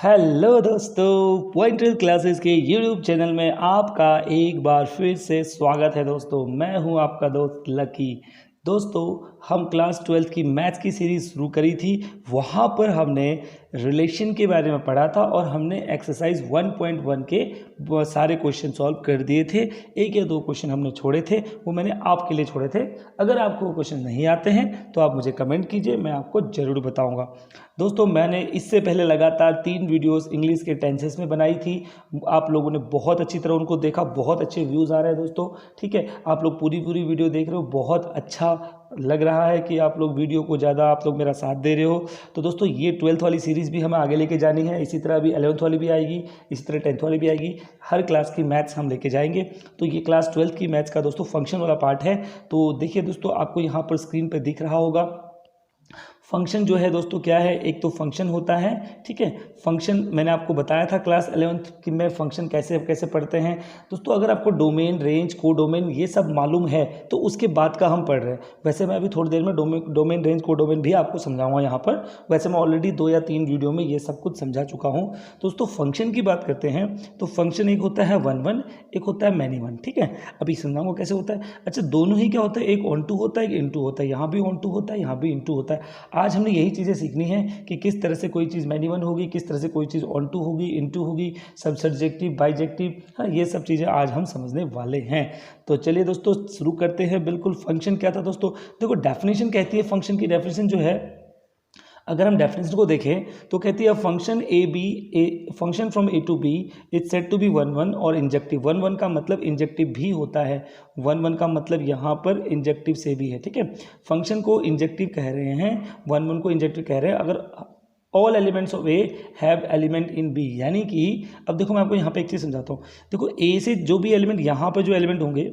Hello दोस्तों, pointer classes के YouTube channel में आपका एक बार फिर से स्वागत है। दोस्तों मैं हूं आपका दोस्त लकी। दोस्तों हम क्लास 12 की मैथ्स की सीरीज़ शुरू करी थी। वहाँ पर हमने रिलेशन के बारे में पढ़ा था और हमने एक्सरसाइज 1.1 के सारे क्वेश्चन सॉल्व कर दिए थे। एक या दो क्वेश्चन हमने छोड़े थे, वो मैंने आपके लिए छोड़े थे। अगर आपको वो क्वेश्चन नहीं आते हैं तो आप मुझे कमेंट कीजिए, मैं आपको ज़रूर बताऊँगा। दोस्तों मैंने इससे पहले लगातार 3 वीडियोस इंग्लिश के टेंसेस में बनाई थी। आप लोगों ने बहुत अच्छी तरह उनको देखा, बहुत अच्छे व्यूज़ आ रहे हैं दोस्तों। ठीक है, आप लोग पूरी वीडियो देख रहे हो, बहुत अच्छा लग रहा है कि आप लोग वीडियो को ज़्यादा आप लोग मेरा साथ दे रहे हो। तो दोस्तों ये 12th वाली सीरीज़ भी हमें आगे लेके जानी है। इसी तरह अभी 11th वाली भी आएगी, इसी तरह 10th वाली भी आएगी। हर क्लास की मैथ्स हम लेके जाएंगे। तो ये क्लास 12th की मैथ्स का दोस्तों फंक्शन वाला पार्ट है। तो देखिए दोस्तों, आपको यहाँ पर स्क्रीन पर दिख रहा होगा फंक्शन जो है दोस्तों क्या है। एक तो फंक्शन होता है, ठीक है। फंक्शन मैंने आपको बताया था क्लास 11th की में फंक्शन कैसे कैसे पढ़ते हैं। दोस्तों अगर आपको डोमेन, रेंज, कोडोमेन ये सब मालूम है तो उसके बाद का हम पढ़ रहे हैं। वैसे मैं अभी थोड़ी देर में डोमेन, रेंज, कोडोमेन भी आपको समझाऊंगा यहाँ पर। वैसे मैं ऑलरेडी 2 या 3 वीडियो में ये सब कुछ समझा चुका हूँ। दोस्तों फंक्शन की बात करते हैं तो फंक्शन एक होता है 1 एक होता है मैनी वन, ठीक है। अभी समझाऊंगा कैसे होता है। अच्छा, दोनों ही क्या होता है, एक ऑन टू होता है, एक इन टू होता है। यहाँ भी ऑन टू होता है, यहाँ भी इन टू होता है। आज हमने यही चीज़ें सीखनी है कि किस तरह से कोई चीज़ मैनी वन होगी, किस तरह से कोई चीज़ ऑन टू होगी, इन टू होगी, सब्जेक्टिव, बाइजेक्टिव। हाँ, ये सब चीज़ें आज हम समझने वाले हैं। तो चलिए दोस्तों शुरू करते हैं। बिल्कुल, फंक्शन क्या था दोस्तों, देखो डेफिनेशन कहती है, फंक्शन की डेफिनेशन जो है, अगर हम डेफिनेशन को देखें तो कहती है function function from A to B is said to be 1 और इंजेक्टिव। 1 का मतलब इंजेक्टिव भी होता है। 1 का मतलब यहाँ पर इंजेक्टिव से भी है, ठीक है। फंक्शन को इंजेक्टिव कह रहे हैं, 1 को इंजेक्टिव कह रहे हैं अगर all elements of A have element in B. यानी कि अब देखो मैं आपको यहाँ पे एक चीज़ समझाता हूँ। देखो ए से जो भी एलिमेंट, यहाँ पर जो एलिमेंट होंगे,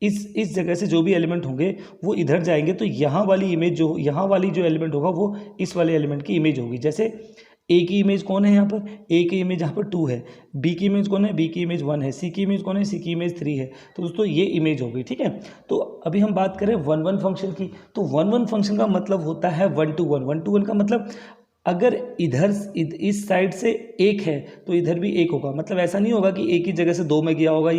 इस जगह से जो भी एलिमेंट होंगे वो इधर जाएंगे तो यहाँ वाली इमेज जो, यहाँ वाली जो एलिमेंट होगा वो इस वाले एलिमेंट की इमेज होगी। जैसे ए की इमेज कौन है यहाँ पर, ए की इमेज यहाँ पर 2 है। बी की इमेज कौन है, बी की इमेज 1 है। सी की इमेज कौन है, सी की इमेज 3 है। तो दोस्तों ये इमेज होगी, ठीक है। तो अभी हम बात करें 1 फंक्शन की। तो 1 फंक्शन का मतलब होता है 1 to 1। 1 to 1 का मतलब अगर इधर इस साइड से एक है तो इधर भी एक होगा। मतलब ऐसा नहीं होगा कि एक ही जगह से 2 में गया होगा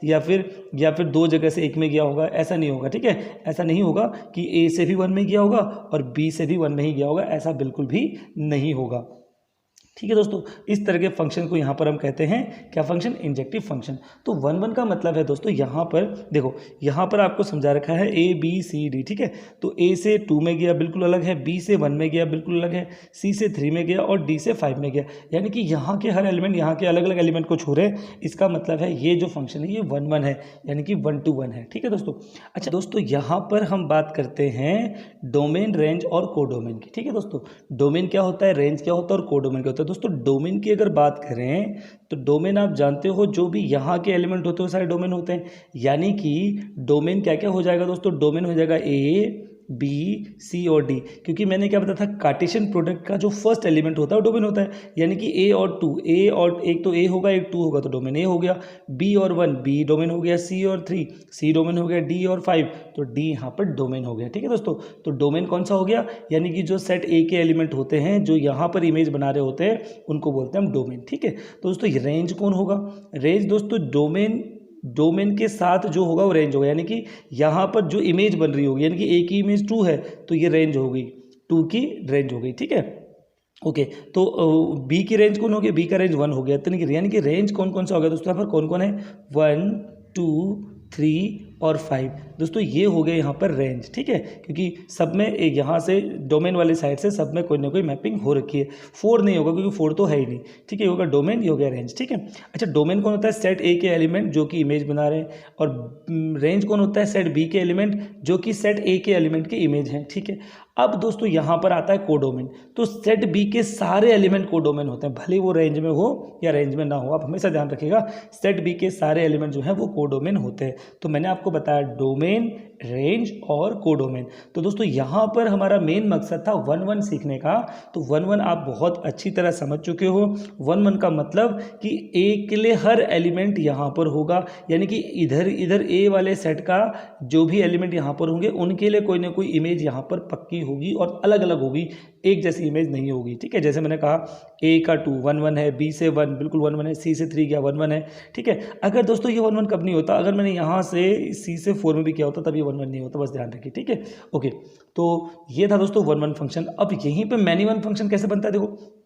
या फिर 2 जगह से 1 में गया होगा, ऐसा नहीं होगा, ठीक है। ऐसा नहीं होगा कि ए से भी 1 में गया होगा और बी से भी 1 में ही गया होगा, ऐसा बिल्कुल भी नहीं होगा, ठीक है दोस्तों। इस तरह के फंक्शन को यहाँ पर हम कहते हैं क्या, फंक्शन, इंजेक्टिव फंक्शन। तो 1 का मतलब है दोस्तों, यहाँ पर देखो, यहाँ पर आपको समझा रखा है ए बी सी डी, ठीक है। तो ए से 2 में गया बिल्कुल अलग है, बी से 1 में गया बिल्कुल अलग है, सी से 3 में गया और डी से 5 में गया। यानी कि यहाँ के हर एलिमेंट, यहाँ के अलग अलग एलिमेंट को छू रहे। इसका मतलब है ये जो फंक्शन है ये 1 है, यानी कि 1 to 1 है, ठीक है दोस्तों। अच्छा दोस्तों, यहाँ पर हम बात करते हैं डोमेन, रेंज और कोडोमेन की, ठीक है दोस्तों। डोमेन क्या होता है, रेंज क्या होता है और कोडोमेन क्या होता है। दोस्तों डोमेन की अगर बात करें तो डोमेन आप जानते हो, जो भी यहाँ के एलिमेंट होते हैं वो सारे डोमेन होते हैं। यानी कि डोमेन क्या क्या हो जाएगा दोस्तों, डोमेन हो जाएगा ए बी सी और डी। क्योंकि मैंने क्या बताया था, कार्टेशियन प्रोडक्ट का जो फर्स्ट एलिमेंट होता है वो डोमेन होता है। यानी कि ए और 2, ए और एक तो ए होगा एक 2 होगा तो डोमेन ए हो गया। बी और 1 बी डोमेन हो गया। सी और 3 सी डोमेन हो गया। डी और 5 तो डी यहाँ पर डोमेन हो गया, ठीक है दोस्तों। तो डोमेन कौन सा हो गया, यानी कि जो सेट ए के एलिमेंट होते हैं जो यहाँ पर इमेज बना रहे होते हैं उनको बोलते हैं हम डोमेन, ठीक है। तो दोस्तों रेंज कौन होगा, रेंज दोस्तों डोमेन के साथ जो होगा वो रेंज होगा। यानी कि यहाँ पर जो इमेज बन रही होगी, यानी कि ए की इमेज 2 है तो ये रेंज होगी, 2 की रेंज हो गई, ठीक है। ओके, तो बी की रेंज कौन हो गया, बी का रेंज 1 हो गया। तो यानी कि रेंज कौन कौन सा हो गया दोस्तों, यहाँ पर कौन कौन है, 1 2 3 और 5। दोस्तों ये हो गया यहाँ पर रेंज, ठीक है। क्योंकि सब में यहाँ से डोमेन वाली साइड से सब में कोई ना कोई मैपिंग हो रखी है। 4 नहीं होगा क्योंकि 4 तो है ही नहीं, ठीक है। ये होगा डोमेन, ये हो गया रेंज, ठीक है। अच्छा, डोमेन कौन होता है, सेट ए के एलिमेंट जो कि इमेज बना रहे हैं। और रेंज कौन होता है, सेट बी के एलिमेंट जो कि सेट ए के एलिमेंट की इमेज हैं, ठीक है। अब दोस्तों यहाँ पर आता है कोडोमेन। तो सेट बी के सारे एलिमेंट कोडोमेन होते हैं, भले वो रेंज में हो या रेंज में ना हो। आप हमेशा ध्यान रखिएगा, सेट बी के सारे एलिमेंट जो हैं वो कोडोमेन होते हैं। तो मैंने आपको बताया डोमेन, रेंज और कोडोमेन। तो दोस्तों यहाँ पर हमारा मेन मकसद था 1-1 सीखने का। तो 1-1 आप बहुत अच्छी तरह समझ चुके हो। 1-1 का मतलब कि ए के लिए हर एलिमेंट यहाँ पर होगा, यानी कि इधर इधर ए वाले सेट का जो भी एलिमेंट यहाँ पर होंगे उनके लिए कोई ना कोई इमेज यहाँ पर पक्की होगी और अलग अलग होगी, एक जैसी इमेज नहीं होगी। ठीक है, जैसे मैंने कहा ए का 2 1-1 है, बी से 1 बिल्कुल 1-1 है, सी से 3 गया 1-1 है। ठीक है, अगर दोस्तों ये 1-1 कब नहीं होता, अगर मैंने यहाँ से सी से 4 में भी किया होता तब ये 1-1 नहीं होता, बस ध्यान रखिए। ठीक है, ओके। तो ये था दोस्तों 1-1 फंक्शन। अब यहीं पे मैनी वन फंक्शन कैसे बनता है, देखो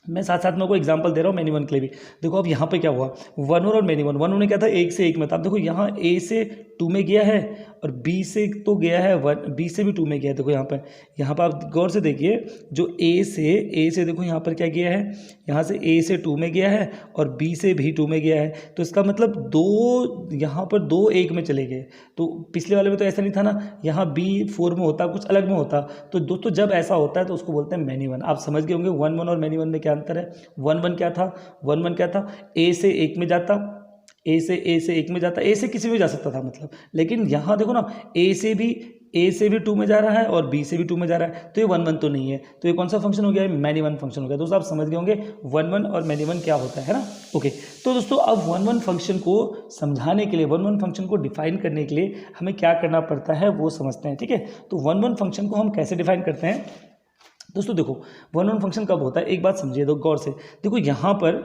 मैं साथ साथ में कोई एग्जांपल दे रहा हूँ मैनी वन के लिए भी। देखो अब यहाँ पे क्या हुआ, 1-1 और मैनी वन, 1-1 में क्या था 1 से 1 में था। अब देखो यहाँ ए से 2 में गया है और बी से तो गया है 1, बी से भी 2 में गया है। देखो यहाँ पर आप गौर से देखिए, जो ए से देखो यहाँ पर क्या गया है, यहाँ से ए से 2 में गया है और बी से भी 2 में गया है। तो इसका मतलब दो यहाँ पर 2 1 में चले गए। तो पिछले वाले में तो ऐसा नहीं था ना, यहाँ बी 4 में होता, कुछ अलग में होता। तो दोस्तों जब ऐसा होता है तो उसको बोलते हैं मैनी वन। आप समझ गए होंगे 1-1 और मैनी वन में क्या अंतर है। 1-1 क्या था, 1-1 क्या था, ए से 1 में जाता, ए से 1 में जाता, ए से किसी में जा सकता था मतलब। लेकिन यहाँ देखो ना, ए से भी 2 में जा रहा है और बी से भी 2 में जा रहा है, तो ये 1-1 तो नहीं है। तो ये कौन सा फंक्शन हो गया, मैनी वन फंक्शन हो गया। दोस्तों आप समझ गए होंगे 1-1 और मैनी वन क्या होता है ना। ओके, तो दोस्तों अब 1-1 फंक्शन को समझाने के लिए, 1-1 फंक्शन को डिफाइन करने के लिए हमें क्या करना पड़ता है वो समझते हैं। ठीक है, तो 1-1 फंक्शन को हम कैसे डिफाइन करते हैं दोस्तों। देखो 1-1 फंक्शन कब होता है, एक बात समझिए दो गौर से। देखो यहाँ पर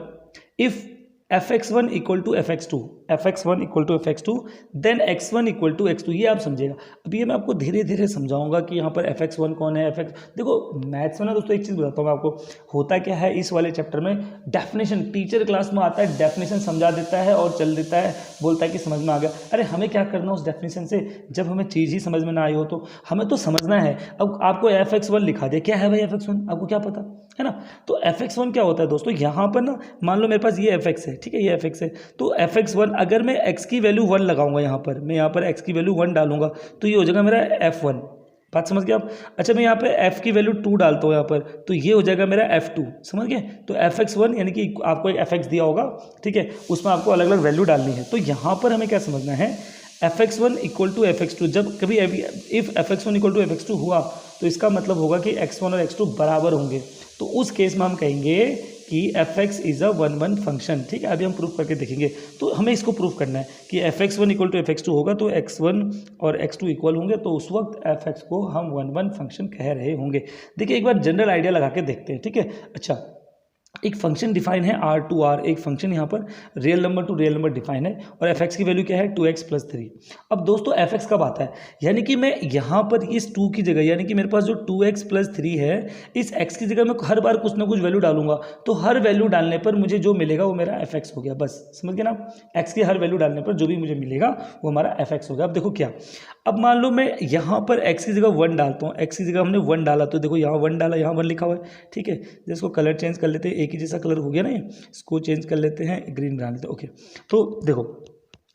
if fx1 equal to fx2, fx1 equal to fx2, then x1 equal to x2, ये आप समझिएगा। अब ये मैं आपको धीरे धीरे समझाऊंगा कि यहाँ पर fx1 कौन है, देखो मैथ्स में ना दोस्तों एक चीज़ बताता हूँ मैं आपको, होता क्या है इस वाले चैप्टर में, डेफिनेशन टीचर क्लास में आता है, डेफिनेशन समझा देता है और चल देता है, बोलता है कि समझ में आ गया। अरे हमें क्या करना उस डेफिनेशन से, जब हमें चीज़ ही समझ में ना आई हो तो हमें तो समझना है। अब आपको fx1 लिखा दे, क्या है भाई fx1, आपको क्या पता है ना। तो fx1 क्या होता है दोस्तों, यहाँ पर ना मान लो मेरे पास ये fx है, ठीक है ये fx है, तो fx1 अगर मैं x की वैल्यू 1 लगाऊंगा, यहाँ पर मैं यहाँ पर x की वैल्यू 1 डालूंगा तो ये हो जाएगा मेरा f1। बात समझ गए आप। अच्छा मैं यहाँ पे f की वैल्यू 2 डालता हूँ यहाँ पर, तो ये हो जाएगा मेरा f2। समझ गए, तो fx1 यानी कि आपको एक fx दिया होगा, ठीक है, उसमें आपको अलग अलग वैल्यू डालनी है। तो यहाँ पर हमें क्या समझना है, fx1 इक्वल टू fx2, जब कभी if fx1 equal to fx2 हुआ तो इसका मतलब होगा कि x1 और x2 बराबर होंगे। तो उस केस में हम कहेंगे कि fx इज़ अ 1-1 फंक्शन। ठीक है, अभी हम प्रूफ करके देखेंगे। तो हमें इसको प्रूफ करना है कि fx1 इक्वल टू fx2 होगा तो x1 और x2 इक्वल होंगे, तो उस वक्त fx को हम 1-1 फंक्शन कह रहे होंगे। देखिए एक बार जनरल आइडिया लगा के देखते हैं। ठीक है, अच्छा एक फंक्शन डिफाइन है R टू R, एक फंक्शन यहाँ पर real number to real number define है और fx की वैल्यू क्या है 2x + 3। अब दोस्तों fx कब आता है, यानी कि मैं यहाँ पर इस 2 की जगह, यानी कि मेरे पास जो 2x + 3 है, इस x की जगह मैं हर बार कुछ ना कुछ वैल्यू डालूंगा, तो हर वैल्यू डालने पर मुझे जो मिलेगा वो मेरा fx हो गया। बस समझ गए ना, x की हर वैल्यू डालने पर जो भी मुझे मिलेगा वो हमारा fx हो गया। अब देखो क्या, अब मान लो मैं यहाँ पर x की जगह 1 डालता हूँ, x की जगह हमने 1 डाला, तो देखो यहाँ 1 डाला, यहाँ 1 लिखा हुआ है। ठीक है, जिसको कलर चेंज कर लेते हैं, एक ही जैसा कलर हो गया ना, इसको चेंज कर लेते हैं, ग्रीन बना लेते हैं। ओके, तो देखो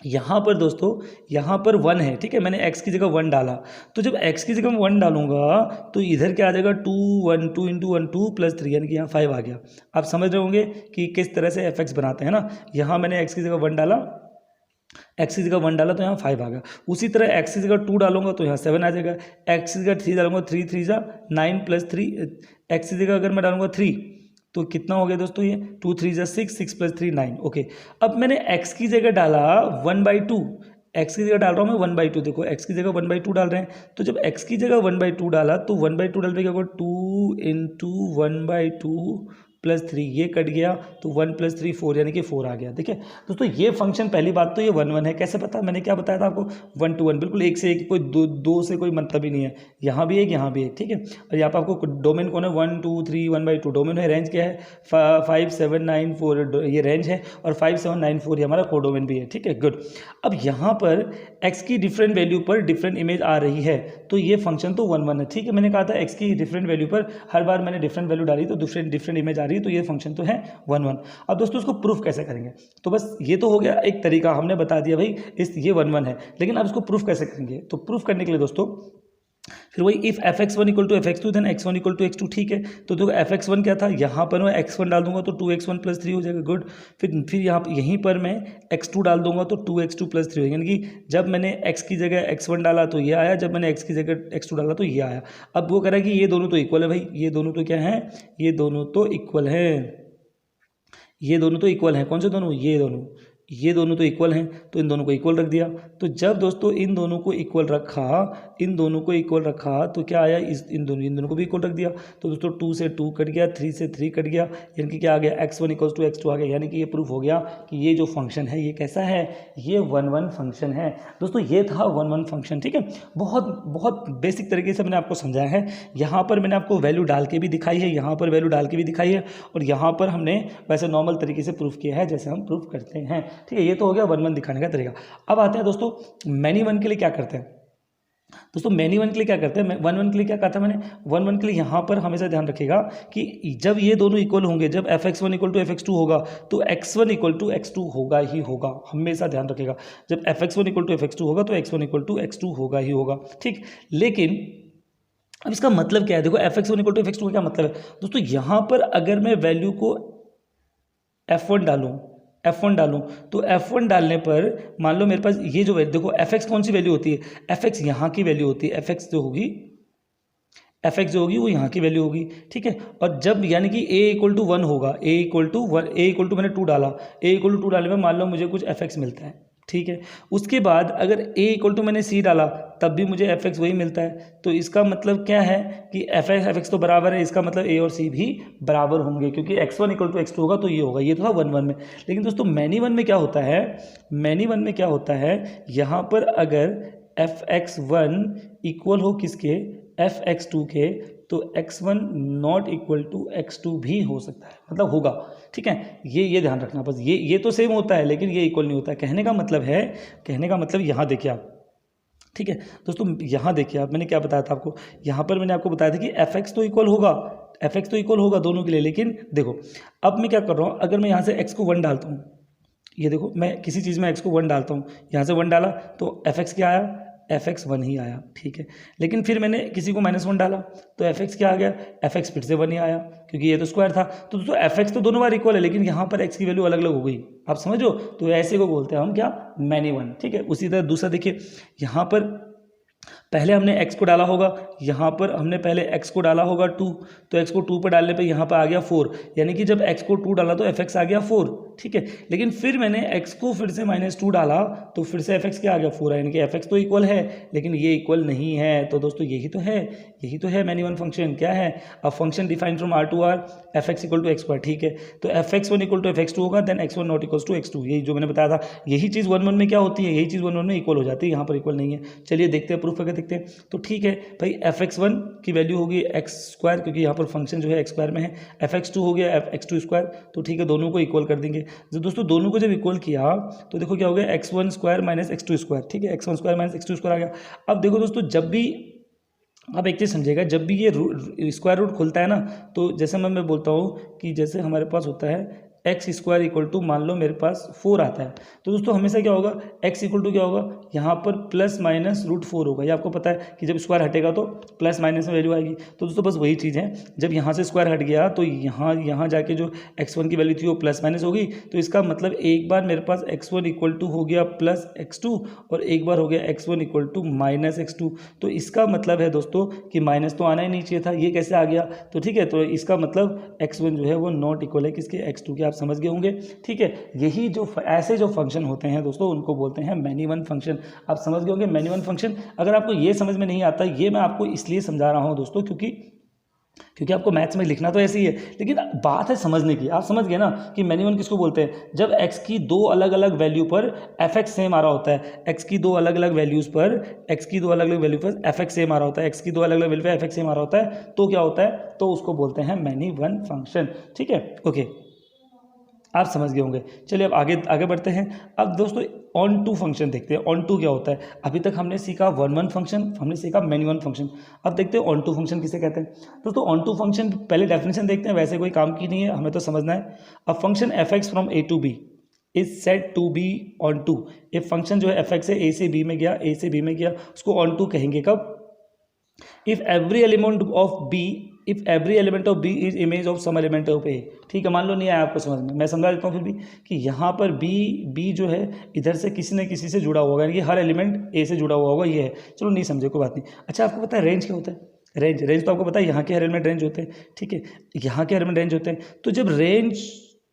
यहाँ पर दोस्तों यहाँ पर 1 है, ठीक है, मैंने x की जगह 1 डाला, तो जब x की जगह मैं 1 डालूंगा तो इधर क्या आ जाएगा 2 1 2 × 1 2 + 3, यानी कि यहाँ 5 आ गया। आप समझ रहे होंगे कि किस तरह से fx बनाते हैं ना। यहाँ मैंने x की जगह 1 डाला, x की जगह 1 डाला तो यहाँ 5 आ गया। उसी तरह x की जगह 2 डालूंगा तो यहाँ 7 आ जाएगा। x की जगह 3 डालूंगा, 3 3 जा 9 + 3, x की जगह अगर मैं डालूंगा 3 तो कितना हो गया दोस्तों, ये 2 3 जा 6, 6 + 3 9। ओके, अब मैंने x की जगह डाला 1/2, x की जगह डाल रहा हूँ मैं 1/2। देखो x की जगह 1/2 डाल रहे हैं, तो जब x की जगह 1/2 डाला तो 1/2 डाल पे क्या होगा 2 × 1/2 + 3, ये कट गया तो 1 + 3 4, यानी कि 4 आ गया। देखिए दोस्तों ये फंक्शन, पहली बात तो ये 1-1 है। कैसे पता, मैंने क्या बताया था आपको, 1 to 1, बिल्कुल एक से एक, कोई दो से कोई मतलब ही नहीं है। यहाँ भी एक, यहाँ भी एक, ठीक है। और यहाँ पर आपको डोमेन कौन है, 1 2 3 1/2 डोमेन है। रेंज क्या है 5 7 9 4, ये रेंज है, और 5 7 9 4 ये हमारा कोडोमेन भी है। ठीक है, गुड। अब यहाँ पर x की डिफरेंट वैल्यू पर डिफरेंट इमेज आ रही है, तो ये फंक्शन तो 1-1 है। ठीक है, मैंने कहा था x की डिफरेंट वैल्यू पर हर बार मैंने डिफरेंट वैल्यू डाली तो डिफरेंट इमेज आ रही है, तो ये फंक्शन तो है 1-1। अब दोस्तों इसको प्रूफ कैसे करेंगे, तो बस ये तो हो गया एक तरीका, हमने बता दिया भाई ये 1-1 है, लेकिन अब इसको प्रूफ कैसे करेंगे। तो प्रूफ करने के लिए दोस्तों फिर वही if f x one equal to f x two then x one equal to x two, ठीक है। तो देखो एफ एक्स वन क्या था, यहाँ पर मैं एक्स वन डाल दूंगा तो 2x1 + 3 हो जाएगा, गुड। फिर यहाँ यहीं पर मैं एक्स टू डाल दूंगा तो 2x2 + 3 हो जाएगा, यानी कि जब मैंने एक्स की जगह एक्स वन डाला तो ये आया, जब मैंने एक्स की जगह एक्स टू डाला तो ये आया। अब वो कह रहा है कि ये दोनों तो इक्वल है भाई, ये दोनों तो क्या है, ये दोनों तो इक्वल है, ये दोनों तो इक्वल हैं। कौन से दोनों, ये दोनों तो इक्वल हैं, तो इन दोनों को इक्वल रख दिया। तो जब दोस्तों इन दोनों को इक्वल रखा, इन दोनों को इक्वल रखा तो क्या आया, इन दोनों को भी इक्वल रख दिया। तो दोस्तों 2 से 2 कट गया, 3 से 3 कट गया, यानी कि क्या आ गया, x1 = x2 आ गया। यानी कि ये प्रूफ हो गया कि ये जो फंक्शन है ये कैसा है, ये 1-1 फंक्शन है। दोस्तों ये था 1-1 फंक्शन, ठीक है। बहुत बेसिक तरीके से मैंने आपको समझाया है। यहाँ पर मैंने आपको वैल्यू डाल के भी दिखाई है, यहाँ पर वैल्यू डाल के भी दिखाई है, और यहाँ पर हमने वैसे नॉर्मल तरीके से प्रूफ किया है जैसे हम प्रूफ करते हैं, ठीक है। ये तो हो गया 1-1 दिखाने का तरीका। अब आते हैं दोस्तों मैनी वन के लिए क्या करते हैं। दोस्तों मैनी वन के लिए क्या करते हैं, 1-1 के लिए क्या कहा था मैंने, 1-1 के लिए यहाँ पर हमेशा ध्यान रखिएगा कि जब ये दोनों इक्वल होंगे, जब fx1 = fx2 होगा तो x1 = x2 होगा ही होगा, हमेशा ध्यान रखिएगा। जब fx1 = fx2 होगा तो x1 = x2 होगा ही होगा, ठीक। लेकिन अब इसका मतलब क्या है, देखो fx1 = fx2 का क्या मतलब है दोस्तों, यहाँ पर अगर मैं वैल्यू को f1 डालूं तो f1 डालने पर मान लो मेरे पास ये जो वैल्यू, देखो fx कौन सी वैल्यू होती है, fx यहाँ की वैल्यू होती है, fx जो होगी वो यहाँ की वैल्यू होगी, ठीक है। और जब यानी कि a = 1 होगा, a मैंने 2 डाला, a = 2 डालने में मान लो मुझे कुछ fx मिलता है, ठीक है। उसके बाद अगर a = मैंने c डाला तब भी मुझे fx वही मिलता है। तो इसका मतलब क्या है कि fx तो बराबर है, इसका मतलब a और c भी बराबर होंगे, क्योंकि x1 = x2 होगा तो ये होगा। ये तो था 1-1 में। लेकिन दोस्तों मैनी वन में क्या होता है, यहाँ पर अगर fx1 इक्वल हो किसके, fx2 के, तो x1 ≠ x2 भी हो सकता है, मतलब होगा, ठीक है। ये ध्यान रखना बस, ये तो सेम होता है लेकिन ये इक्वल नहीं होता है। कहने का मतलब यहाँ देखिए आप, ठीक है दोस्तों, यहाँ देखिए आप, मैंने क्या बताया था आपको, यहाँ पर मैंने आपको बताया था कि fx तो इक्वल होगा दोनों के लिए। लेकिन देखो अब मैं क्या कर रहा हूँ, अगर मैं यहाँ से x को 1 डालता हूँ, ये देखो मैं किसी चीज़ में x को 1 डालता हूँ, यहाँ से 1 डाला तो fx क्या आया, fx 1 ही आया, ठीक है। लेकिन फिर मैंने किसी को -1 डाला तो fx क्या आ गया, fx फिर से 1 ही आया, क्योंकि ये तो स्क्वायर था। तो दोस्तों fx तो दोनों बार इक्वल है, लेकिन यहाँ पर x की वैल्यू अलग अलग हो गई, आप समझो। तो ऐसे को बोलते हैं हम क्या, मैनी वन, ठीक है। उसी तरह दूसरा देखिए, यहाँ पर पहले हमने x को डाला होगा, यहाँ पर हमने पहले x को डाला होगा 2, तो x को 2 पर डालने पे यहाँ पर आ गया 4, यानी कि जब x को 2 डाला तो fx आ गया 4, ठीक है। लेकिन फिर मैंने x को फिर से -2 डाला तो फिर से fx क्या आ गया, 4 है, यानी कि fx तो इक्वल है लेकिन ये इक्वल नहीं है। तो दोस्तों यही तो है मैनी वन फंक्शन। क्या है, a function defined from R to R fx = x², ठीक है। तो fx1 = fx2 होगा, देन x1 ≠ x2, यही जो मैंने बताया था। यही चीज़ 1-1 में क्या होती है, यही चीज़ 1-1 में इक्वल हो जाती है, यहाँ पर इक्वल नहीं है। चलिए देखते हैं, प्रूफ करके देखते हैं। तो ठीक है भाई, fx1 की वैल्यू होगी x², क्योंकि यहाँ पर फंक्शन जो है x² में है, fx2 हो गया x2², तो ठीक है, दोनों को इक्वल कर देंगे। तो दोस्तों दोनों को जब इक्वल किया तो देखो क्या हो गया, x1² - x2², ठीक है, x1² - x2² आ गया। अब देखो दोस्तों, जब भी आप एक चीज़ समझिएगा, जब भी ये स्क्वायर रूट खुलता है ना, तो जैसे मैं बोलता हूँ कि जैसे हमारे पास होता है x² = मान लो मेरे पास 4 आता है, तो दोस्तों हमेशा क्या होगा, x = क्या होगा, यहाँ पर ±√4 होगा। ये आपको पता है कि जब स्क्वायर हटेगा तो प्लस माइनस में वैल्यू आएगी। तो दोस्तों बस वही चीज़ है, जब यहाँ से स्क्वायर हट गया तो यहाँ जाके जो x1 की वैल्यू थी वो ± होगी। तो इसका मतलब एक बार मेरे पास x1 = हो गया +x2 और एक बार हो गया x1 = -x2। तो इसका मतलब है दोस्तों कि माइनस तो आना ही नहीं चाहिए था, ये कैसे आ गया। तो ठीक है, तो इसका मतलब x1 जो है वो नॉट इक्वल है किसके, x2 के। आप समझ गए होंगे, ठीक है। यही जो ऐसे जो फंक्शन होते हैं दोस्तों उनको बोलते हैं मैनी वन फंक्शन। आप समझ गए होंगे मैनी वन फंक्शन। अगर आपको ये समझ में नहीं आता, ये मैं आपको इसलिए समझा रहा हूँ दोस्तों क्योंकि आपको मैथ्स में लिखना तो ऐसे ही है, लेकिन बात है समझने की। आप समझ गए ना कि मैनी वन किसको बोलते हैं, जब x की 2 अलग अलग वैल्यू पर fx सेम आ रहा होता है, x की 2 अलग अलग वैल्यू पर fx सेम आ रहा होता है, x की 2 अलग अलग वैल्यू पर fx सेम आ रहा होता है, तो क्या होता है, तो उसको बोलते हैं मैनी वन फंक्शन, ठीक है। ओके, आप समझ गए होंगे। चलिए अब आगे बढ़ते हैं। अब दोस्तों ऑन टू फंक्शन देखते हैं। ऑन टू क्या होता है, अभी तक हमने सीखा 1-1 फंक्शन, हमने सीखा मैनी वन फंक्शन। अब देखते हैं ऑन टू फंक्शन किसे कहते हैं। दोस्तों ऑन टू फंक्शन पहले डेफिनेशन देखते हैं, वैसे कोई काम की नहीं है, हमें तो समझना है। A function fx from a to b is said to be onto. एक फंक्शन जो है fx से a से b में गया, उसको ऑन टू कहेंगे कब, if every element of B is image of some element of A. ठीक है, मान लो नहीं आया आपको समझ में, मैं समझा देता हूँ फिर भी कि यहाँ पर बी जो है इधर से किसी न किसी से जुड़ा हुआ होगा, यानी कि हर एलिमेंट ए से जुड़ा हुआ होगा, ये है। चलो नहीं समझे कोई बात नहीं। अच्छा, आपको पता है रेंज क्या होता है? रेंज तो आपको पता है, यहाँ के हर एलिमेंट रेंज होते हैं। ठीक है, यहाँ के हर एलिमेंट रेंज होते हैं। तो जब रेंज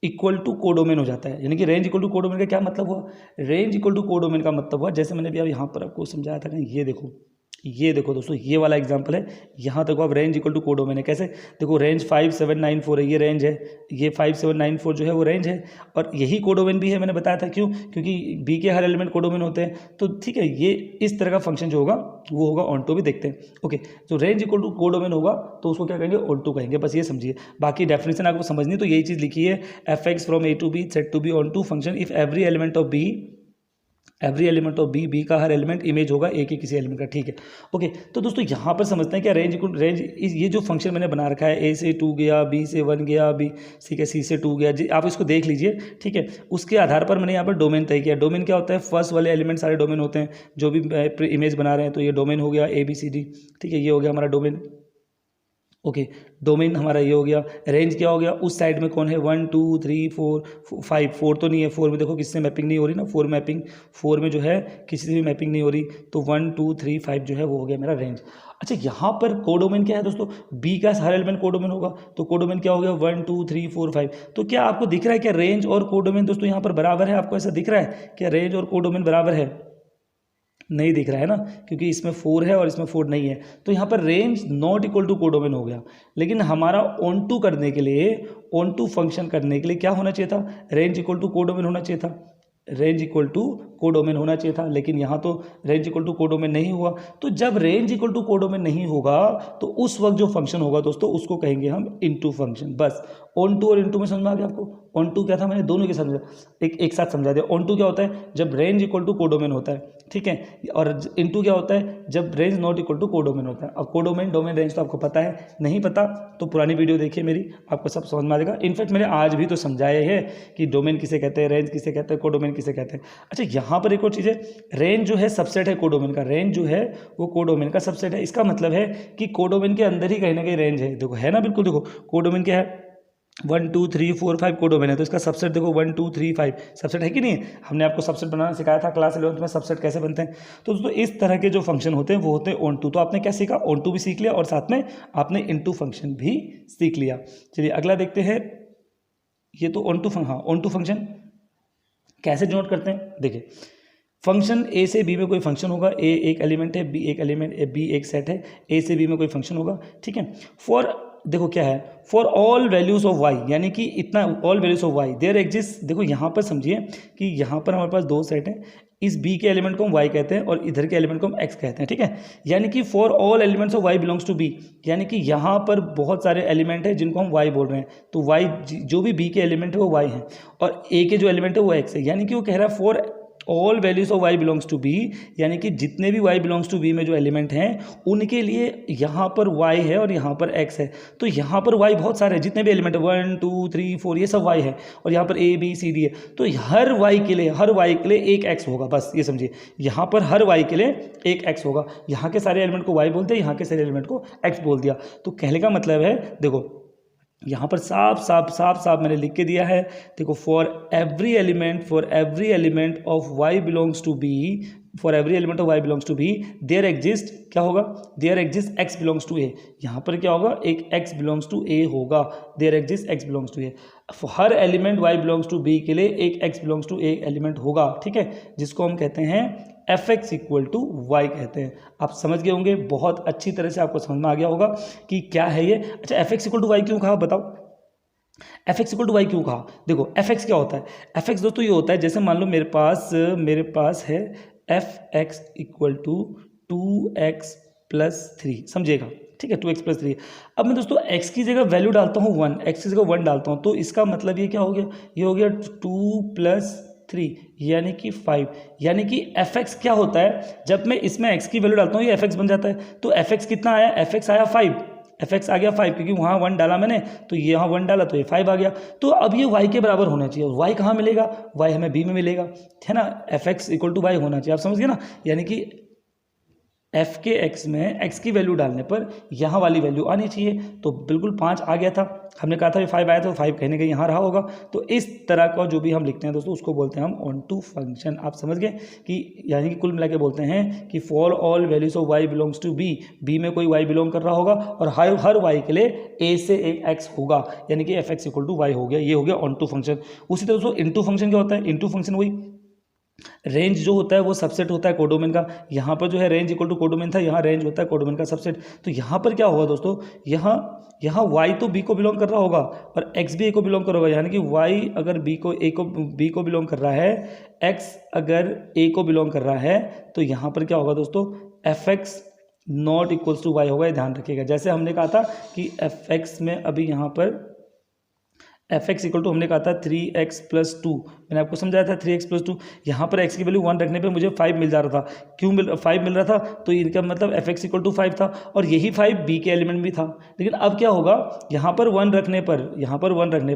इक्वल टू कोडोमेन हो जाता है, यानी कि रेंज इक्वल टू कोडोमेन का क्या मतलब हुआ? रेंज इक्वल टू कोडोमेन का मतलब हुआ, जैसे मैंने भी अब यहाँ पर आपको समझाया था ना, ये देखो दोस्तों, ये वाला एग्जांपल है। यहाँ देखो आप रेंज इक्वल टू कोडोमेन है। कैसे? देखो रेंज 5794 है, ये रेंज है, ये 5794 जो है वो रेंज है, और यही कोडोमेन भी है। मैंने बताया था क्यों, क्योंकि बी के हर एलिमेंट कोडोमेन होते हैं। तो ठीक है, ये इस तरह का फंक्शन जो होगा वो होगा ऑन टू। भी देखते हैं। ओके, तो रेंज इक्वल टू कोडोमेन होगा तो उसको क्या कहेंगे? ऑन टू कहेंगे। बस ये समझिए, बाकी डेफिनेशन आपको समझनी तो यही चीज़ लिखी है, f x from A to B said to be onto function if every element of B का हर एलिमेंट इमेज होगा ए के किसी एलिमेंट का। ठीक है, ओके। तो दोस्तों यहाँ पर समझते हैं क्या रेंज ये जो फंक्शन मैंने बना रखा है, ए से 2 गया, बी से 1 गया, बी ठीक है, सी से 2 गया, जी आप इसको देख लीजिए। ठीक है, उसके आधार पर मैंने यहाँ पर डोमेन तय किया। डोमेन क्या होता है? फर्स्ट वाले एलिमेंट सारे डोमेन होते हैं, जो भी इमेज बना रहे हैं। तो ये डोमेन हो गया ABCD। ठीक है, ये हो गया हमारा डोमेन। ओके, डोमेन हमारा ये हो गया। रेंज क्या हो गया? उस साइड में कौन है? 1 2 3 4 5। 4 तो नहीं है, 4 में देखो किससे मैपिंग नहीं हो रही ना, 4 में जो है किसी से भी मैपिंग नहीं हो रही। तो 1 2 3 5 जो है वो हो गया मेरा रेंज। अच्छा, यहाँ पर कोडोमेन क्या है दोस्तों? बी का हर एलिमेंट कोडोमेन होगा। तो कोडोमेन क्या हो गया? 1 2 3 4 5। तो क्या आपको दिख रहा है क्या रेंज और कोडोमेन दोस्तों यहाँ पर बराबर है? आपको ऐसा दिख रहा है क्या रेंज और कोडोमेन बराबर है? नहीं दिख रहा है ना, क्योंकि इसमें 4 है और इसमें 4 नहीं है। तो यहाँ पर range not equal to codomain हो गया। लेकिन हमारा ऑन टू करने के लिए, ऑन टू फंक्शन करने के लिए क्या होना चाहिए था? रेंज इक्वल टू कोडोमेन होना चाहिए था। रेंज इक्वल टू कोडोमेन होना चाहिए था, लेकिन यहाँ तो रेंज इक्वल टू कोडोमेन नहीं हुआ। तो जब रेंज इक्वल टू कोडोमेन नहीं होगा तो उस वक्त जो फंक्शन होगा दोस्तों उसको कहेंगे हम इनटू फंक्शन। बस ऑन टू और इनटू में समझ में आ गया आपको? ऑन टू क्या था, मैंने दोनों के समझा, एक साथ समझा दिया। ऑन टू क्या होता है? जब रेंज इक्वल टू कोडोमेन होता है। ठीक है, और इनटू क्या होता है? जब range not equal to codomain होता है। अब कोडोमेन, डोमेन, रेंज तो आपको पता है, नहीं पता तो पुरानी वीडियो देखिए मेरी, आपको सब समझ में आ जाएगा। इनफैक्ट मैंने आज भी तो समझाए हैं कि डोमेन किसे कहते हैं, रेंज किसे कहते हैं, कोडोमेन किसे कहते हैं। अच्छा, यहाँ पर एक और चीज़ है, रेंज जो है सबसेट है कोडोमेन का। रेंज जो है वो कोडोमेन का सबसेट है। इसका मतलब है कि कोडोमेन के अंदर ही कहीं ना कहीं रेंज है। देखो है ना, बिल्कुल देखो, कोडोमेन क्या है? 1 2 3 4 5 कोडोमेन है, तो इसका सबसेट देखो 1 2 3 5 सबसेट है कि नहीं? हमने आपको सबसेट बनाना सिखाया था क्लास 11th में, सबसेट कैसे बनते हैं। तो दोस्तों इस तरह के जो फंक्शन होते हैं वो होते हैं ऑन टू। तो आपने क्या सीखा? ऑन टू भी सीख लिया और साथ में आपने इनटू फंक्शन भी सीख लिया। चलिए अगला देखते हैं। ये तो ऑन टू हाँ, ऑन टू फंक्शन कैसे डिनोट करते हैं? देखिए, फंक्शन ए से बी में कोई फंक्शन होगा, ए एक एलिमेंट है, बी एक एलिमेंट, बी एक सेट है, ए से बी में कोई फंक्शन होगा। ठीक है, फॉर देखो क्या है, for all values of y, यानी कि इतना all values of y there exist. देखो यहाँ पर समझिए कि यहाँ पर हमारे पास दो सेट हैं, इस बी के एलिमेंट को हम वाई कहते हैं और इधर के एलिमेंट को हम एक्स कहते हैं। ठीक है, यानी कि for all elements of Y belongs to B, यानी कि यहाँ पर बहुत सारे एलिमेंट हैं जिनको हम वाई बोल रहे हैं। तो वाई जो भी बी के एलिमेंट है वो वाई है और ए के जो एलिमेंट है वो एक्स है। यानी कि वो कह रहा है for all values of Y belongs to B, यानी कि जितने भी वाई बिलोंग्स टू बी में जो एलिमेंट हैं उनके लिए यहाँ पर वाई है और यहाँ पर एक्स है। तो यहाँ पर वाई बहुत सारे हैं, जितने भी एलिमेंट है 1 2 3 4 ये सब वाई है, और यहाँ पर ए बी सी डी है। तो हर वाई के लिए एक एक्स होगा। बस ये समझिए, यहाँ पर हर वाई के लिए एक एक्स होगा। यहाँ के सारे एलिमेंट को वाई बोलते हैं, यहाँ के सारे एलिमेंट को एक्स बोल दिया। तो कहने का मतलब है, देखो यहाँ पर साफ मैंने लिख के दिया है। देखो, for every element of Y belongs to B, for every element of Y belongs to B there exist, क्या होगा? There exist x belongs to A. यहाँ पर क्या होगा? एक एक्स बिलोंग्स टू ए होगा। There exist x belongs to A. हर element y belongs to B के लिए एक x belongs to A element होगा। ठीक है, जिसको हम कहते हैं f x equal to y कहते हैं। आप समझ गए होंगे, बहुत अच्छी तरह से आपको समझ में आ गया होगा कि क्या है ये। अच्छा, f x equal to y क्यों कहा बताओ? F x equal to y क्यों कहा? देखो, एफ एक्स क्या होता है? एफ एक्स दोस्तों ये होता है, जैसे मान लो मेरे पास है f x equal to 2x plus 3, समझिएगा। ठीक है, 2x प्लस 3। अब मैं दोस्तों x की जगह वैल्यू डालता हूँ 1, x की जगह 1 डालता हूँ, तो इसका मतलब ये क्या हो गया? ये हो गया 2 प्लस 3 यानी कि 5। यानी कि एफ एक्स क्या होता है? जब मैं इसमें x की वैल्यू डालता हूँ ये एफ एक्स बन जाता है। तो एफ एक्स कितना आया? एफ एक्स आया 5, एफ एक्स आ गया 5, क्योंकि वहाँ 1 डाला मैंने, तो यहाँ 1 डाला तो ये 5 आ गया। तो अब ये y के बराबर होना चाहिए। y कहाँ मिलेगा? y हमें b में मिलेगा, है ना? F x equal to y होना चाहिए। आप समझ गए ना? यानी कि एफ के एक्स में एक्स की वैल्यू डालने पर यहाँ वाली वैल्यू आनी चाहिए। तो बिल्कुल 5 आ गया था, हमने कहा था 5 आया था, तो 5 कहीं ना कहीं यहाँ रहा होगा। तो इस तरह का जो भी हम लिखते हैं दोस्तों उसको बोलते हैं हम ऑन टू फंक्शन। आप समझ गए कि यानी कि कुल मिला के बोलते हैं कि for all values of Y belongs to B में कोई वाई बिलोंग कर रहा होगा और हर वाई के लिए ए से एक एक्स होगा, यानी कि f x equal to y हो गया। ये हो गया ऑन टू फंक्शन। उसी तरह दोस्तों इंटू फंक्शन क्या होता है? इंटू फंक्शन वही रेंज जो होता है वो सबसेट होता है कोडोमेन का। यहाँ पर जो है रेंज इक्वल टू कोडोमेन था, यहाँ रेंज होता है कोडोमेन का सबसेट। तो यहाँ पर क्या होगा दोस्तों, यहाँ y तो b को बिलोंग कर रहा होगा और x भी a को बिलोंग कर रहा होगा, यानी कि y अगर b को बिलोंग कर रहा है, x अगर a को बिलोंग कर रहा है, तो यहाँ पर क्या होगा दोस्तों, f x not equals to y होगा। ये ध्यान रखिएगा। जैसे हमने कहा था कि एफ एक्स में अभी यहाँ पर एफ एक्स इक्वल टू हमने कहा था 3x + 2, मैंने आपको समझाया था 3x + 2। यहाँ पर x की वैल्यू 1 रखने पे मुझे 5 मिल जा रहा था। क्यों 5 मिल रहा था? तो इनका मतलब एफ एक्स इक्वल टू 5 था और यही 5 b के एलिमेंट भी था। लेकिन अब क्या होगा, यहाँ पर 1 रखने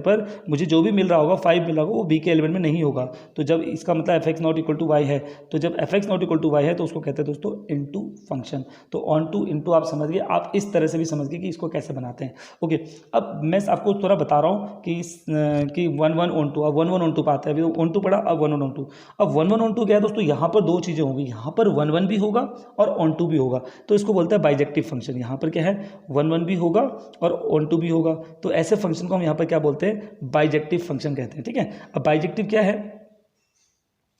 पर मुझे जो भी मिल रहा होगा 5 मिल रहा होगा वो b के एलिमेंट में नहीं होगा। तो जब इसका मतलब f x not equal to y है, तो जब f x not equal to y है तो उसको कहते हैं दोस्तों इनटू फंक्शन। तो ऑन टू इंटू आप समझ गए, आप इस तरह से भी समझ गए कि इसको कैसे बनाते हैं। ओके, अब मैं आपको थोड़ा बता रहा हूँ कि 1 1 ऑन टू, अब 1 1 ऑन टू पाते हैं। अभी ऑन टू पढ़ा, अब 1 1 ऑन टू। अब 1 1 ऑन टू क्या है दोस्तों, यहाँ पर दो चीज़ें होंगी, यहाँ पर 1 1 भी होगा और ऑन टू भी होगा, तो इसको बोलते हैं बाइजेक्टिव फंक्शन। यहाँ पर क्या है, 1 1 भी होगा और ऑन टू भी होगा, तो ऐसे फंक्शन को हम यहाँ पर क्या बोलते हैं, बाइजेक्टिव फंक्शन कहते हैं। ठीक है, अब बाइजेक्टिव क्या है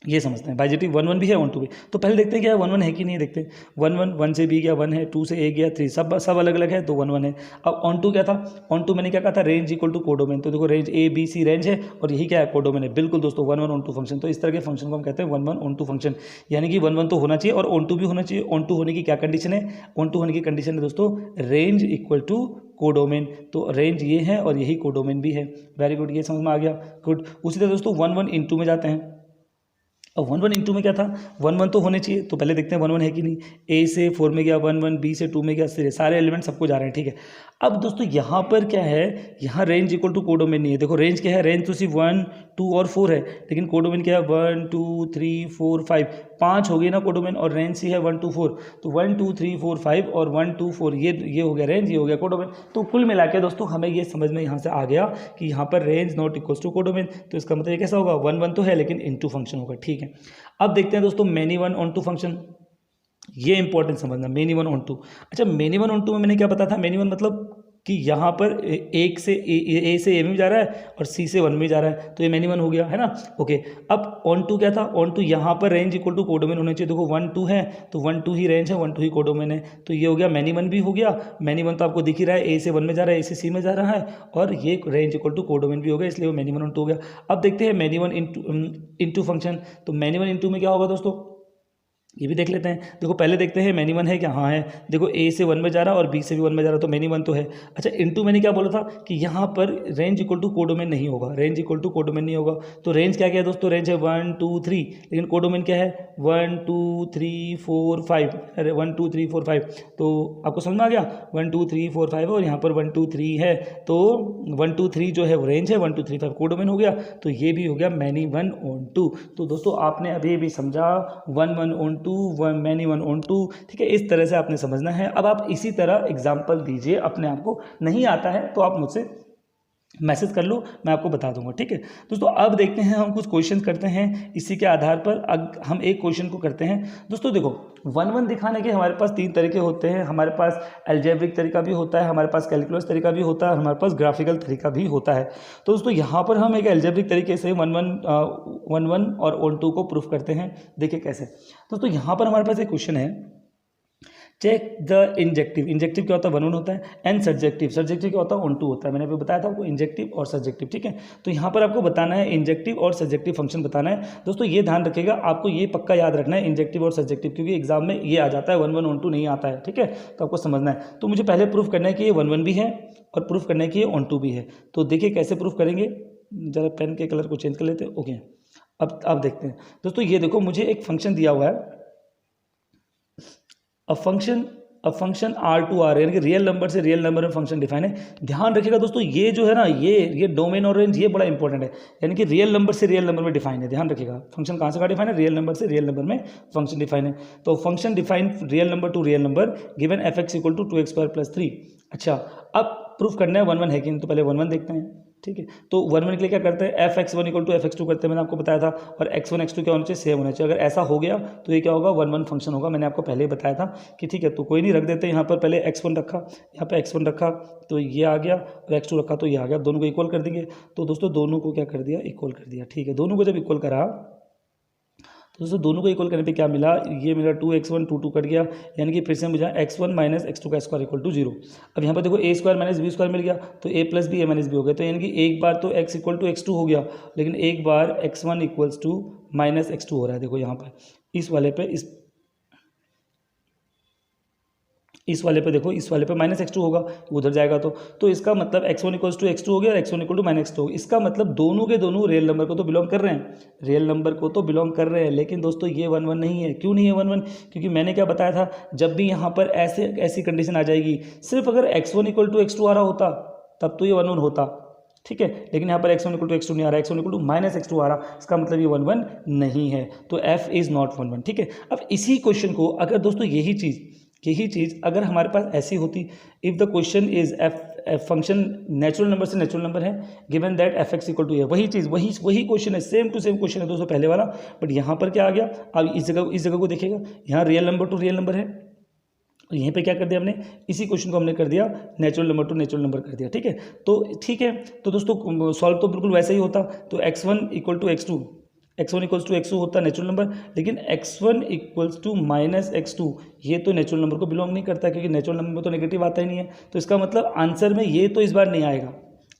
ये समझते हैं। बाइजेक्टिव 1 1 भी है, ऑन टू भी। तो पहले देखते हैं क्या 1 1 है कि नहीं, देखते 1 1 1 से b गया 1 है, 2 से a गया 3, सब अलग अलग है, तो 1 1 है। अब ऑन टू क्या था, ऑन टू मैंने क्या कहा था, रेंज इक्वल टू कोडोमेन। तो देखो range a b c range है और यही क्या है, कोडोमेन है। बिल्कुल दोस्तों 1 1 ऑन टू फंक्शन। तो इस तरह के फंक्शन को हम कहते हैं 1 1 ऑन टू फंक्शन, यानी कि 1 1 तो होना चाहिए और ऑन टू भी होना चाहिए। ऑन टू होने की क्या कंडीशन है, ऑन टू होने की कंडीशन है दोस्तों रेंज इक्वल टू कोडोमेन। तो रेंज ये है और यही कोडोमेन भी है। वेरी गुड, ये समझ में आ गया, गुड। उसी तरह दोस्तों 1 1 इंटू में जाते हैं। अब 1 1 इंटू में क्या था, 1 1 तो होने चाहिए, तो पहले देखते हैं 1 1 है कि नहीं। a से 4 में गया 1 1, b से 2 में गया, सारे एलिमेंट सबको जा रहे हैं। ठीक है, अब दोस्तों यहाँ पर क्या है, यहाँ रेंज इक्वल टू कोडोमेन नहीं है। देखो रेंज क्या है, रेंज तो सिर्फ 1 2 और 4 है, लेकिन कोडोमेन क्या है 1 2 3 4 5, 5 हो गई ना कोडोमेन, और रेंज सी है 1 2 4। तो 1 2 3 4 5 और 1 2 4 ये हो गया रेंज, ये हो गया कोडोमेन। तो कुल मिला के दोस्तों हमें ये समझ में यहाँ से आ गया कि यहाँ पर range not equal to codomain. तो इसका मतलब ये कैसा होगा, 1 1 तो है लेकिन इनटू फंक्शन होगा। ठीक है, अब देखते हैं दोस्तों many one onto function. ये इंपॉर्टेंट समझना, मेनी वन ऑन टू। अच्छा, मेनी वन ऑन टू में मैंने क्या बताया था, मेनी वन मतलब कि यहाँ पर एक से ए से ए में जा रहा है और सी से 1 में जा रहा है, तो ये मेनी वन हो गया, है ना। ओके, अब ऑन टू क्या था, ऑन टू यहाँ पर रेंज इक्वल टू कोडोमेन होने चाहिए। देखो 1 2 है तो 1 2 ही रेंज है, 1 2 ही कोडोमेन है, तो ये हो गया मेनी वन भी हो गया। मेनी वन तो आपको दिख ही रहा है, ए से 1 में जा रहा है, ए से सी में जा रहा है, और ये रेंज इक्वल टू कोडोमेन भी हो गया, इसलिए वो मेनी वन ऑन टू हो गया। अब देखते हैं मेनी वन इंटू फंक्शन। तो मेनी वन इंटू में क्या होगा दोस्तों, ये भी देख लेते हैं। देखो पहले देखते हैं मेनी वन है क्या, हाँ है। देखो ए से 1 में जा रहा है और बी से भी 1 में जा रहा है, तो मेनी वन तो है। अच्छा, इनटू मैंने क्या बोला था कि यहाँ पर रेंज इक्वल टू कोडोमेन नहीं होगा, रेंज इक्वल टू कोडोमेन नहीं होगा। तो रेंज क्या है दोस्तों, रेंज है 1 2 3, लेकिन कोडोमेन क्या है 1 2 3 4 5, अरे 1 2 3 4 5। तो आपको समझ में आ गया, 1 2 3 4 5 और यहाँ पर 1 2 3 है, तो 1 2 3 जो है वो रेंज है, 1 2 3 5 कोडोमेन हो गया। तो ये भी हो गया मैनी वन ऑन टू। तो दोस्तों आपने अभी भी समझा 1 1 onto, many one onto. ठीक है, इस तरह से आपने समझना है। अब आप इसी तरह एग्जाम्पल दीजिए, अपने आप को नहीं आता है तो आप मुझसे मैसेज कर लो, मैं आपको बता दूंगा। ठीक है दोस्तों, अब देखते हैं हम कुछ क्वेश्चन करते हैं इसी के आधार पर। हम एक क्वेश्चन को करते हैं दोस्तों। देखो 1 1 दिखाने के हमारे पास 3 तरीके होते हैं। हमारे पास अलजेब्रिक तरीका भी होता है, हमारे पास कैलकुलस तरीका भी होता है, हमारे पास ग्राफिकल तरीका भी होता है। तो दोस्तों यहाँ पर हम एक अलजेब्रिक तरीके से 1 1 और ऑन टू को प्रूफ करते हैं। देखिए कैसे दोस्तों, यहाँ पर हमारे पास एक क्वेश्चन है, चेक द इंजेक्टिव। इंजेक्टिव क्या होता है, 1 1 होता है, एंड सब्जेक्टिव क्या होता है, ऑन टू होता है। मैंने अभी बताया था आपको इंजेक्टिव और सब्जेक्टिव। ठीक है, तो यहाँ पर आपको बताना है इंजेक्टिव और सब्जेक्टिव फंक्शन बताना है। दोस्तों ये ध्यान रखिएगा, आपको ये पक्का याद रखना है इंजेक्टिव और सब्जेक्टिव, क्योंकि एग्जाम में ये आ जाता है, 1 1 ऑन टू नहीं आता है। ठीक है, तो आपको समझना है। तो मुझे पहले प्रूफ करना है कि ये 1 1 भी है और प्रूफ करना है कि ये ऑन टू भी है। तो देखिए कैसे प्रूफ करेंगे, जरा पेन के कलर को चेंज कर लेते हैं। ओके, अब देखते हैं दोस्तों। ये देखो मुझे एक फंक्शन दिया हुआ है, अ फंक्शन अब फंक्शन आर टू आर यानी कि रियल नंबर से रियल नंबर में फंक्शन डिफाइन है। ध्यान रखिएगा दोस्तों, ये जो है ना ये डोमेन और रेंज ये बड़ा इंपॉर्टेंट है, यानी कि रियल नंबर से रियल नंबर में डिफाइन है। ध्यान रखिएगा, फंक्शन कहाँ से कहाँ डिफाइन है, रियल नंबर से रियल नंबर में फंक्शन डिफाइन है। तो function define real number to real number given f x equal to 2x² + 3। अच्छा, अब प्रूफ करना है 1 1 है कि नहीं, तो पहले 1 1 देखते हैं। ठीक है, तो 1 1 के लिए क्या करते हैं, f(x1) = f(x2) करते हैं, मैंने आपको बताया था, और x1 x2 क्या होना चाहिए, सेम होना चाहिए। अगर ऐसा हो गया तो ये क्या होगा, 1 1 फंक्शन होगा। मैंने आपको पहले ही बताया था कि ठीक है, तो कोई नहीं, रख देते हैं यहाँ पर, पहले x1 रखा, यहाँ पे x1 रखा तो ये आ गया, और x2 रखा तो ये आ गया। अब दोनों को इक्वल कर देंगे, तो दोस्तों दोनों को क्या कर दिया, इक्वल कर दिया। ठीक है, दोनों को जब इक्वल करा तो दोस्तों दोनों को इक्वल करने पे क्या मिला, ये मिला 2x1 2 2 कट गया, यानी कि फिर से मुझे x1 - x2 का स्क्वायर इक्वल टू 0। अब यहाँ पर देखो a² - b² मिल गया, तो a + b a - b हो गया। तो यानी कि एक बार तो x इक्वल टू x2 हो गया, लेकिन एक बार x1 इक्वल्स टू -x2 हो रहा है। देखो यहाँ पर इस वाले पे इस वाले पे देखो, इस वाले पे -x2 होगा, उधर जाएगा तो इसका मतलब x1 इक्वल्स टू x2 हो गया और x1 इक्वल टू -x2 हो गया। इसका मतलब दोनों के दोनों रियल नंबर को तो बिलोंग कर रहे हैं, रियल नंबर को तो बिलोंग कर रहे हैं। लेकिन दोस्तों ये 1 1 नहीं है। क्यों नहीं है 1 1? क्योंकि मैंने क्या बताया था, जब भी यहाँ पर ऐसी कंडीशन आ जाएगी, सिर्फ अगर x1 इक्वल टू x2 आ रहा होता तब तो ये 1 1 होता। ठीक है, लेकिन यहाँ पर x1 इक्वल टू x2 नहीं आ रहा, x1 इक्वल टू -x2 आ रहा, इसका मतलब ये 1 1 नहीं है। तो f इज़ नॉट 1 1। ठीक है, अब इसी क्वेश्चन को अगर दोस्तों यही चीज़ अगर हमारे पास ऐसी होती, if the question is function natural number से नेचुरल नंबर है, given that f x equal to है, वही चीज़ वही क्वेश्चन है, सेम टू सेम क्वेश्चन है दोस्तों पहले वाला। बट यहाँ पर क्या आ गया, अब इस जगह को देखिएगा, यहाँ real number to real number है, और यहीं पे क्या कर दिया हमने, इसी क्वेश्चन को हमने कर दिया natural number two natural number कर दिया। ठीक है, तो दोस्तों सॉल्व तो बिल्कुल वैसे ही होता। तो x1 इक्वल टू x2 होता नेचुरल नंबर, लेकिन x1 इक्वल्स टू -x2 ये तो नेचुरल नंबर को बिलोंग नहीं करता, क्योंकि नेचुरल नंबर में तो नेगेटिव आता ही नहीं है। तो इसका मतलब आंसर में ये तो इस बार नहीं आएगा।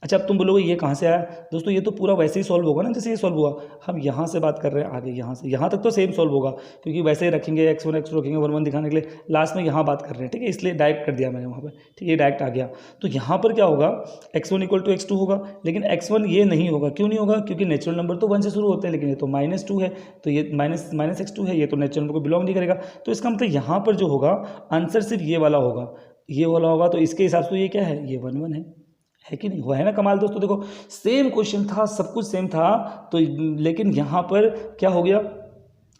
अच्छा, अब तुम बोलोगे ये कहाँ से आया, दोस्तों ये तो पूरा वैसे ही सॉल्व होगा ना जैसे ये सॉल्व हुआ। हम यहाँ से बात कर रहे हैं, आगे यहाँ से यहाँ तक तो सेम सॉल्व होगा, क्योंकि वैसे ही रखेंगे x1 x2 रखेंगे 1 1 दिखाने के लिए, लास्ट में यहाँ बात कर रहे हैं। ठीक है, इसलिए डायरेक्ट कर दिया मैंने वहाँ पर। ठीक है, ये डायरेक्ट आ गया। तो यहाँ पर क्या होगा, x1 इक्वल टू x2 होगा, लेकिन x1 ये नहीं होगा। क्यों नहीं होगा, क्योंकि नेचुरल नंबर तो 1 से शुरू होते हैं, लेकिन ये तो -2 है, तो ये -x2 है, ये तो नेचुरल नंबर को बिलोंग नहीं करेगा। तो इसका मतलब यहाँ पर जो होगा आंसर सिर्फ ये वाला होगा, तो इसके हिसाब से ये क्या है, ये 1 1 है कि नहीं, हुआ है ना कमाल। दोस्तों देखो सेम क्वेश्चन था, सब कुछ सेम था, तो लेकिन यहाँ पर क्या हो गया,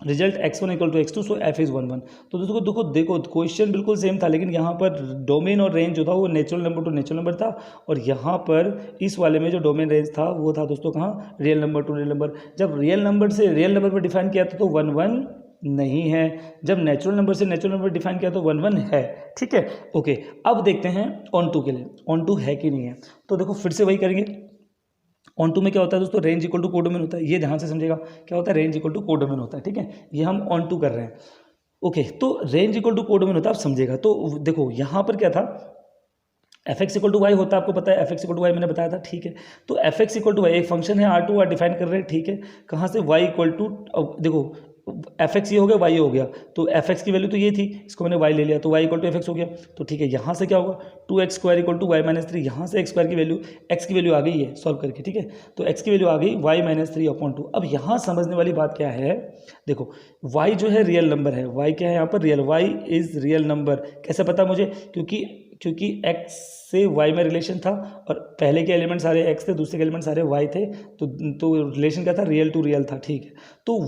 result x1 equal to x2, so f is 1 1। तो दोस्तों देखो क्वेश्चन बिल्कुल सेम था, लेकिन यहाँ पर डोमेन और रेंज जो था वो natural number two natural number था, और यहाँ पर इस वाले में जो डोमेन रेंज था वो था दोस्तों कहाँ, real number to real number. जब रियल नंबर से रियल नंबर पर डिफाइन किया था तो 1 1 नहीं है, जब नेचुरल नंबर से नेचुरल नंबर डिफाइन किया तो 1 1 है। ठीक है, ओके, अब देखते हैं ऑन टू के लिए, ऑन टू है कि नहीं है। तो देखो फिर से वही करेंगे। ऑन टू में क्या होता है दोस्तों, रेंज इक्वल टू कोडोमेन होता है, ये ध्यान से समझेगा, क्या होता है, रेंज इक्वल टू कोडोमेन होता है। ठीक है, ये हम ऑन टू कर रहे हैं। ओके, तो रेंज इक्वल टू कोडोमेन होता है, आप समझेगा। तो देखो यहाँ पर क्या था, f x equal to y होता है, आपको पता है f x equal to y मैंने बताया था। ठीक है, तो f x equal to y एक फंक्शन है, R2 डिफाइन कर रहे हैं। ठीक है, कहाँ से, वाई इक्वल टू, देखो एफ एक्स ये हो गया, वाई हो गया, तो एफ एक्स की वैल्यू तो ये थी, इसको मैंने वाई ले लिया, तो y equal to f x हो गया। तो ठीक है, यहाँ से क्या होगा, 2x² इक्वल टू वाई -3, यहाँ से x² की वैल्यू, x की वैल्यू आ गई है सॉल्व करके। ठीक है, तो x की वैल्यू आ गई y -3/2। अब यहाँ समझने वाली बात क्या है, देखो y जो है रियल नंबर है, y क्या है यहाँ पर, real, y is real number. कैसे पता मुझे, क्योंकि x से y में रिलेशन था, और पहले के एलिमेंट सारे x थे, दूसरे के एलिमेंट सारे y थे, तो रिलेशन क्या था, रियल टू रियल था। ठीक है, तो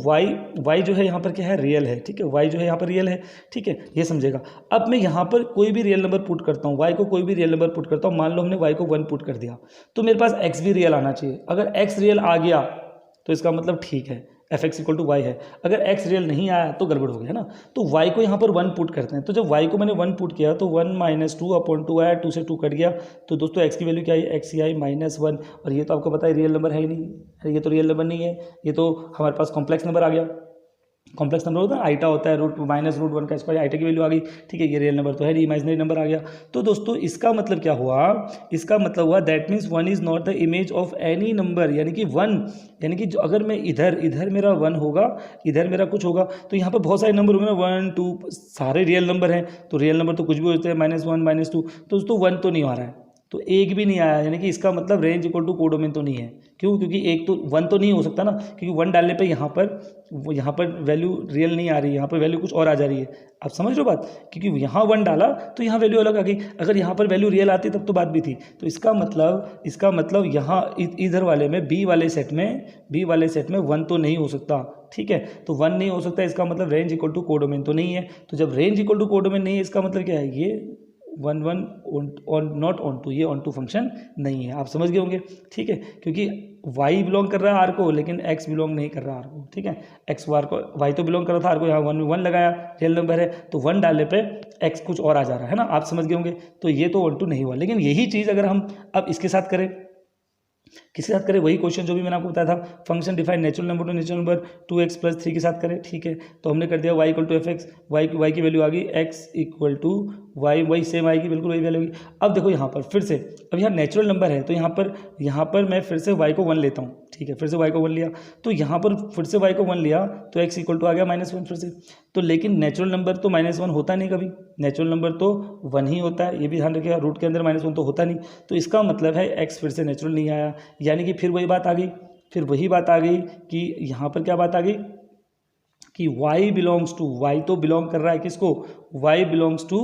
y जो है यहाँ पर क्या है, रियल है। ठीक है, y जो है यहाँ पर रियल है। ठीक है, ये समझेगा। अब मैं यहाँ पर कोई भी रियल नंबर पुट करता हूँ, y को कोई भी रियल नंबर पुट करता हूँ, मान लो हमने y को 1 पुट कर दिया, तो मेरे पास x भी रियल आना चाहिए। अगर x रियल आ गया तो इसका मतलब ठीक है, f x equal to y है। अगर एक्स रियल नहीं आया तो गड़बड़ हो गया ना। तो वाई को यहाँ पर 1 पुट करते हैं, तो जब वाई को मैंने 1 पुट किया तो 1 - 2/2 आया, 2 से 2 कट गया, तो दोस्तों एक्स की वैल्यू क्या आई, एक्स ही आई -1। और ये तो आपको पता है रियल नंबर है ही नहीं, ये तो रियल नंबर नहीं है, ये तो हमारे पास कॉम्प्लेक्स नंबर आ गया। कॉम्प्लेक्स नंबर होता है, आइटा होता है, √1 का स्क्वायर, आइटा की वैल्यू आ गई। ठीक है, ये रियल नंबर तो है नहीं, इमेजिनरी नंबर आ गया। तो दोस्तों इसका मतलब क्या हुआ, इसका मतलब हुआ that means 1 is not the image of any number, यानी कि 1, यानी कि जो अगर मैं इधर मेरा 1 होगा, इधर मेरा कुछ होगा, तो यहाँ पर बहुत सारे नंबर होंगे ना, 1 2 सारे रियल नंबर हैं, तो रियल नंबर तो कुछ भी होते हैं, -1 -2, तो दोस्तों 1 तो नहीं आ रहा है। तो एक भी नहीं आया, यानी कि इसका मतलब रेंज इक्वल टू कोडोमेन तो नहीं है। क्यों? क्योंकि एक तो 1 तो नहीं हो सकता ना, क्योंकि 1 डालने पे यहाँ पर वैल्यू रियल नहीं आ रही है, यहाँ पर वैल्यू कुछ और आ जा रही है। आप समझ रहे हो बात? क्योंकि यहाँ 1 डाला तो यहाँ वैल्यू अलग आ गई, अगर यहाँ पर वैल्यू रियल आती तब तो बात भी थी। तो इसका मतलब यहाँ इधर वाले में बी वाले सेट में 1 तो नहीं हो सकता, ठीक है। तो 1 नहीं हो सकता, इसका मतलब रेंज इक्वल टू कोडोमेन तो नहीं है। तो जब रेंज इक्वल टू कोडोमेन नहीं है, इसका मतलब क्या है, ये 1 नॉट ऑन टू, ये ऑन टू फंक्शन नहीं है। आप समझ गए होंगे, ठीक है। क्योंकि y बिलोंग कर रहा है r को, लेकिन x बिलोंग नहीं कर रहा r को, ठीक है। y तो बिलोंग कर रहा था r को, यहाँ 1 लगाया, रियल नंबर है, तो 1 डालने पे x कुछ और आ जा रहा है ना। आप समझ गए होंगे। तो ये तो ऑन टू नहीं हुआ। लेकिन यही चीज़ अगर हम अब इसके साथ करें, किसके साथ करें, वही क्वेश्चन जो भी मैंने आपको बताया था, function define natural number two natural number 2x + 3 के साथ करें, ठीक है। तो हमने कर दिया y = fx, y की वैल्यू आ गई x = y, वही सेम आएगी, बिल्कुल वही वैल्यू होगी। अब देखो यहाँ पर फिर से, अब यहाँ नेचुरल नंबर है, तो यहाँ पर मैं फिर से y को 1 लेता हूँ, ठीक है। फिर से y को 1 लिया, तो यहाँ पर फिर से y को 1 लिया, तो x = आ गया -1 फिर से। तो लेकिन नेचुरल नंबर तो -1 होता नहीं कभी, नेचुरल नंबर तो 1 ही होता है, ये भी ध्यान रखिएगा। रूट के अंदर -1 तो होता नहीं, तो इसका मतलब है x फिर से नेचुरल नहीं आया। यानी कि फिर वही बात आ गई कि यहाँ पर क्या बात आ गई कि y बिलोंग्स टू, y तो बिलोंग कर रहा है किसको, y बिलोंग्स टू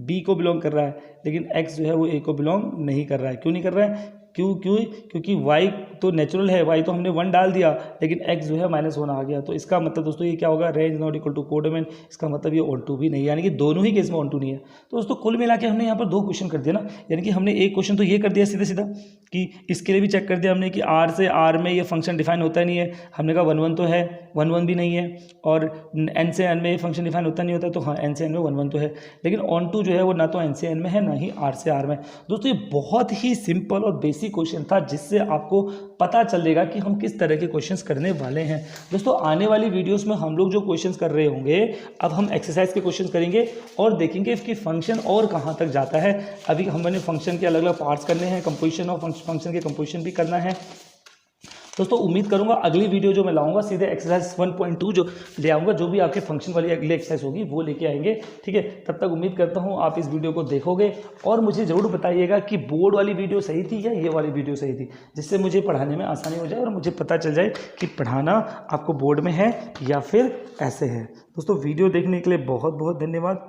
b को बिलोंग कर रहा है, लेकिन x जो है वो a को बिलोंग नहीं कर रहा है। क्यों नहीं कर रहा है? क्योंकि y तो नेचुरल है, y तो हमने 1 डाल दिया, लेकिन x जो है -1 आ गया। तो इसका मतलब दोस्तों ये क्या होगा, range not equal to codomain. इसका मतलब ये ऑन टू भी नहीं है, यानी कि दोनों ही केस में ऑन टू नहीं है। तो दोस्तों कुल मिला के हमने यहाँ पर 2 क्वेश्चन कर दिया ना, यानी कि हमने एक क्वेश्चन तो ये कर दिया सीधा कि इसके लिए भी चेक कर दिया हमने कि r से r में ये फंक्शन डिफाइन होता नहीं है। हमने कहा 1 1 तो है, 1 1 भी नहीं है, और n से n में ये फंक्शन डिफाइन होता नहीं होता, तो हाँ n से n में 1 1 तो है, लेकिन ऑन टू जो है वो ना तो n से n में है, ना ही r से r में। दोस्तों ये बहुत ही सिंपल और बेसिक क्वेश्चन था, जिससे आपको पता चलेगा कि हम किस तरह के क्वेश्चंस करने वाले हैं। दोस्तों आने वाली वीडियोस में हम लोग जो क्वेश्चंस कर रहे होंगे, अब हम एक्सरसाइज के क्वेश्चंस करेंगे और देखेंगे इसकी फंक्शन और कहाँ तक जाता है। अभी हमने फंक्शन के अलग अलग पार्ट्स करने हैं, कंपोजिशन ऑफ फंक्शन के कंपोजिशन भी करना है। दोस्तों उम्मीद करूंगा अगली वीडियो जो मैं लाऊंगा सीधे एक्सरसाइज 1.2 जो ले आऊँगा, जो भी आपके फंक्शन वाली अगली एक्सरसाइज होगी वो लेके आएंगे, ठीक है। तब तक उम्मीद करता हूँ आप इस वीडियो को देखोगे और मुझे ज़रूर बताइएगा कि बोर्ड वाली वीडियो सही थी या ये वाली वीडियो सही थी, जिससे मुझे पढ़ाने में आसानी हो जाए और मुझे पता चल जाए कि पढ़ाना आपको बोर्ड में है या फिर ऐसे है। दोस्तों वीडियो देखने के लिए बहुत बहुत धन्यवाद।